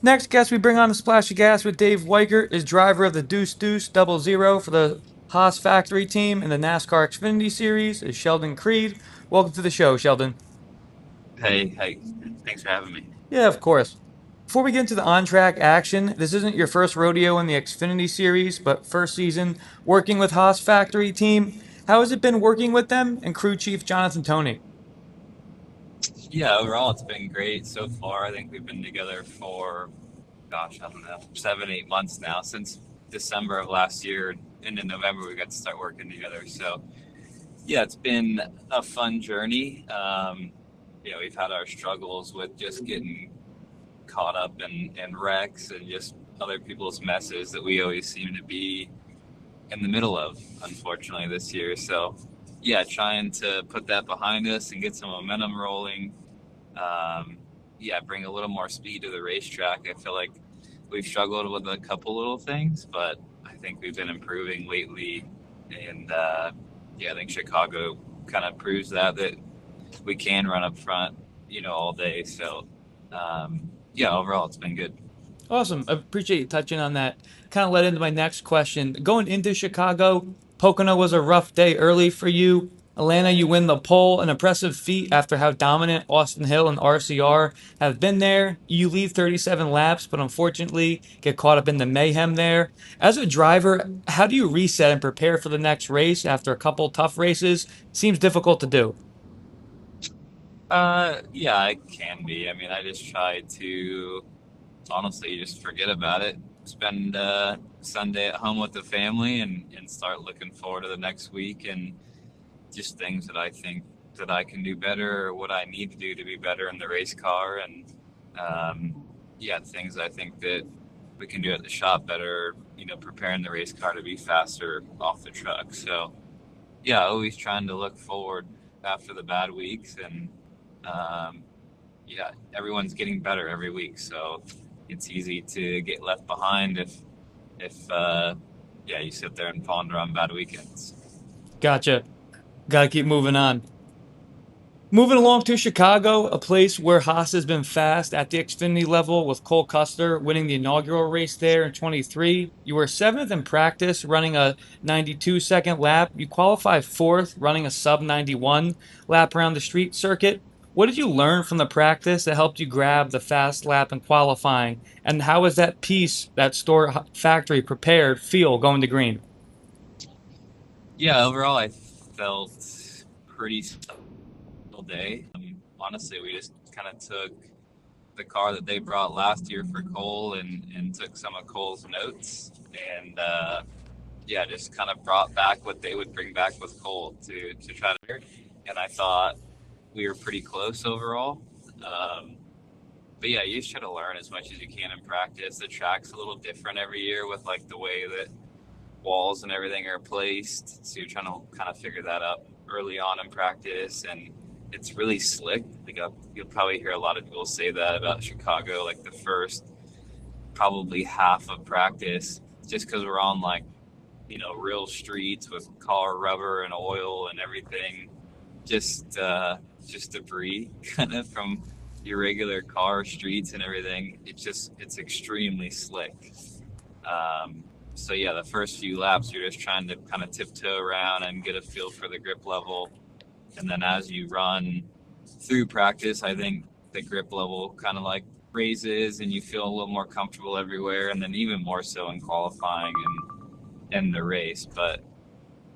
Next guest we bring on the Splash of Gas with Dave Weichert is driver of the Deuce Double Zero for the Haas Factory team in the NASCAR Xfinity Series is Sheldon Creed. Welcome to the show, Sheldon. Hey, thanks for having me. Yeah, of course. Before we get into the on-track action, this isn't your first rodeo in the Xfinity Series, but first season working with Haas Factory team. How has it been working with them and crew chief Jonathan Toney? Yeah, overall, it's been great so far. I think we've been together for, gosh, I don't know, 7, 8 months now, since December of last year. And in November, we got to start working together. So, yeah, it's been a fun journey. We've had our struggles with just getting caught up in wrecks and just other people's messes that we always seem to be in the middle of, unfortunately, this year. So, yeah, trying to put that behind us and get some momentum rolling. Bring a little more speed to the racetrack. I feel like we've struggled with a couple little things, but I think we've been improving lately. And I think Chicago kind of proves that we can run up front, all day. So, overall, it's been good. Awesome. I appreciate you touching on that. Kind of led into my next question. Going into Chicago, Pocono was a rough day early for you. Atlanta, you win the pole, an impressive feat after how dominant Austin Hill and RCR have been there. You lead 37 laps, but unfortunately get caught up in the mayhem there. As a driver, how do you reset and prepare for the next race after a couple tough races? Seems difficult to do. Yeah, it can be. I mean, I just try to honestly just forget about it. Spend Sunday at home with the family and start looking forward to the next week and just things that I think that I can do better or what I need to do to be better in the race car. And things I think that we can do at the shop better, preparing the race car to be faster off the truck. So, yeah, always trying to look forward after the bad weeks. And um, everyone's getting better every week. So it's easy to get left behind if you sit there and ponder on bad weekends. Gotcha. Got to keep moving on. Moving along to Chicago, a place where Haas has been fast at the Xfinity level with Cole Custer winning the inaugural race there in 23. You were seventh in practice, running a 92-second lap. You qualified fourth, running a sub 91 lap around the street circuit. What did you learn from the practice that helped you grab the fast lap in qualifying? And how was that piece, that store factory prepared, feel going to green? Yeah, overall, I felt pretty all day. Honestly, we just kind of took the car that they brought last year for Cole and took some of Cole's notes and just kind of brought back what they would bring back with Cole to try to. And I thought we were pretty close overall. Um, but yeah, you just try to learn as much as you can in practice. The track's a little different every year with like the way that walls and everything are placed. So you're trying to kind of figure that out early on in practice. And it's really slick. Like you'll probably hear a lot of people say that about Chicago, like the first probably half of practice, just because we're on like, real streets with car rubber and oil and everything. Just debris kind of from your regular car streets and everything. It's extremely slick. So yeah, the first few laps you're just trying to kind of tiptoe around and get a feel for the grip level, and then as you run through practice, I think the grip level kind of like raises and you feel a little more comfortable everywhere, and then even more so in qualifying and the race. But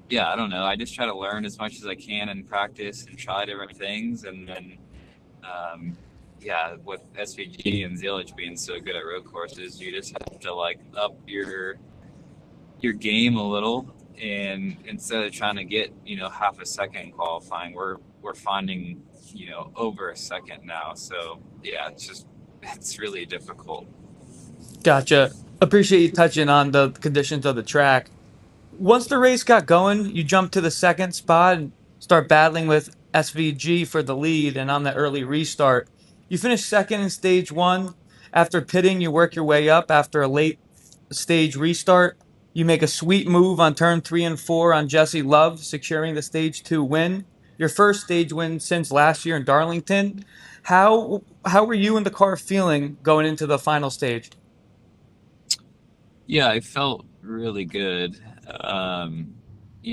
yeah, I don't know. I just try to learn as much as I can in practice and try different things, and then with SVG and Zillage being so good at road courses, you just have to like up your game a little, and instead of trying to get half a second in qualifying, we're finding over a second now. So yeah, it's really difficult. Gotcha. Appreciate you touching on the conditions of the track. Once the race got going, you jumped to the second spot and start battling with SVG for the lead. And on the early restart, you finished second in stage one. After pitting, you work your way up after a late stage restart. You make a sweet move on turn three and four on Jesse Love, securing the stage two win. Your first stage win since last year in Darlington. How were you and the car feeling going into the final stage? Yeah, I felt really good. Um,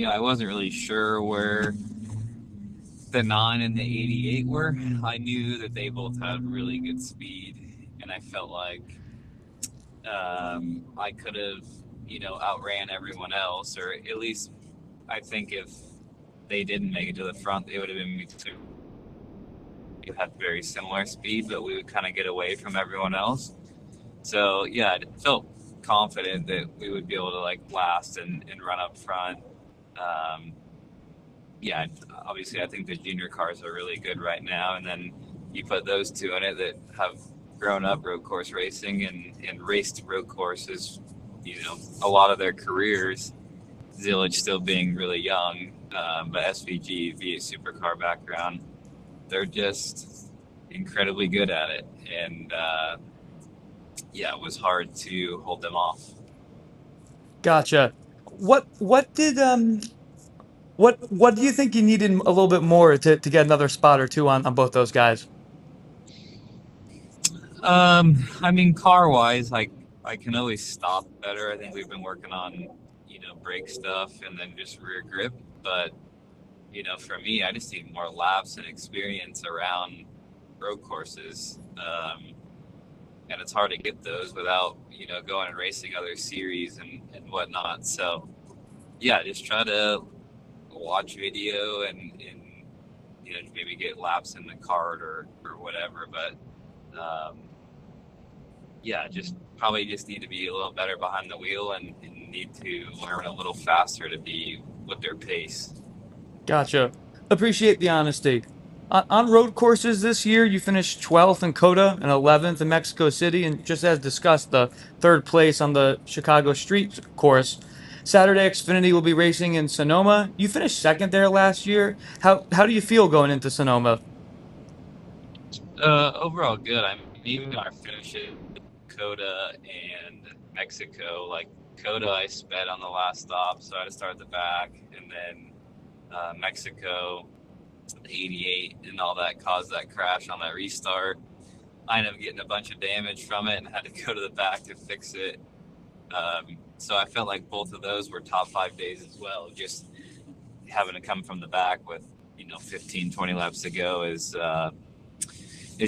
I wasn't really sure where the 9 and the 88 were. I knew that they both had really good speed, and I felt like I could have, outran everyone else, or at least I think if they didn't make it to the front, they would have been between. You had very similar speed, but we would kind of get away from everyone else. So yeah, I felt confident that we would be able to like last and run up front. Um, yeah, obviously I think the junior cars are really good right now, and then you put those two in it that have grown up road course racing and raced road courses, a lot of their careers. Zillage still being really young, but SVG, V8 supercar background, they're just incredibly good at it, and yeah, it was hard to hold them off. Gotcha. What did what do you think you needed a little bit more to get another spot or two on both those guys? I mean, car wise, I can always stop better. I think we've been working on, brake stuff and then just rear grip. But, for me, I just need more laps and experience around road courses. And it's hard to get those without, going and racing other series and whatnot. So, yeah, just try to watch video and maybe get laps in the cart or whatever. But, yeah, just need to be a little better behind the wheel and need to learn a little faster to be with their pace. Gotcha. Appreciate the honesty. On road courses this year, you finished 12th in Coda and 11th in Mexico City, and just as discussed, the third place on the Chicago Street course. Saturday Xfinity will be racing in Sonoma. You finished second there last year. How do you feel going into Sonoma? Overall, good. I mean, even our finishes, Coda and Mexico, like Coda, I sped on the last stop, so I had to start at the back, and then Mexico, the 88 and all that caused that crash on that restart. I ended up getting a bunch of damage from it and had to go to the back to fix it. So I felt like both of those were top 5 days as well. Just having to come from the back with 15, 20 laps to go is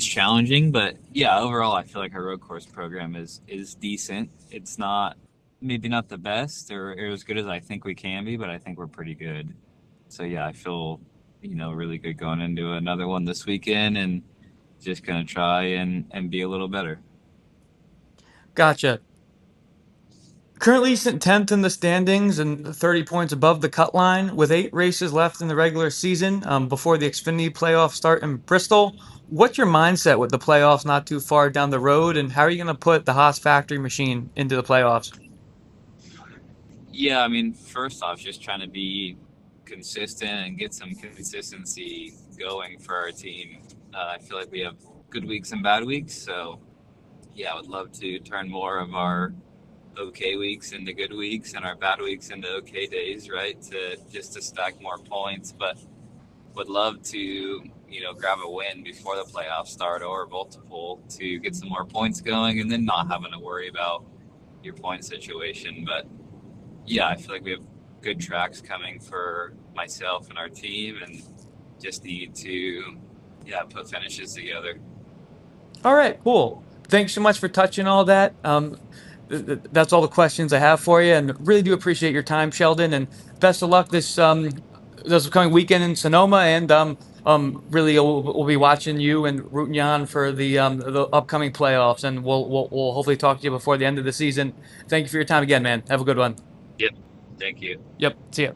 challenging. But yeah, overall, I feel like our road course program is decent. It's not maybe not the best or as good as I think we can be, but I think we're pretty good. So yeah, I feel really good going into another one this weekend and just gonna try and be a little better. Gotcha. Currently sitting 10th in the standings and 30 points above the cut line with 8 races left in the regular season before the Xfinity playoffs start in Bristol. What's your mindset with the playoffs not too far down the road, and how are you going to put the Haas Factory machine into the playoffs? Yeah, I mean, first off, just trying to be consistent and get some consistency going for our team. I feel like we have good weeks and bad weeks, so yeah, I would love to turn more of our okay weeks into good weeks and our bad weeks into okay days, right? To stack more points, but would love to, grab a win before the playoffs start or multiple to get some more points going and then not having to worry about your point situation. But yeah, I feel like we have good tracks coming for myself and our team and just need to, yeah, put finishes together. All right, cool. Thanks so much for touching all that. That's all the questions I have for you, and really do appreciate your time, Sheldon. And best of luck this upcoming weekend in Sonoma. And really we'll be watching you and rooting you on for the upcoming playoffs. And we'll hopefully talk to you before the end of the season. Thank you for your time again, man. Have a good one. Yep. Thank you. Yep. See ya.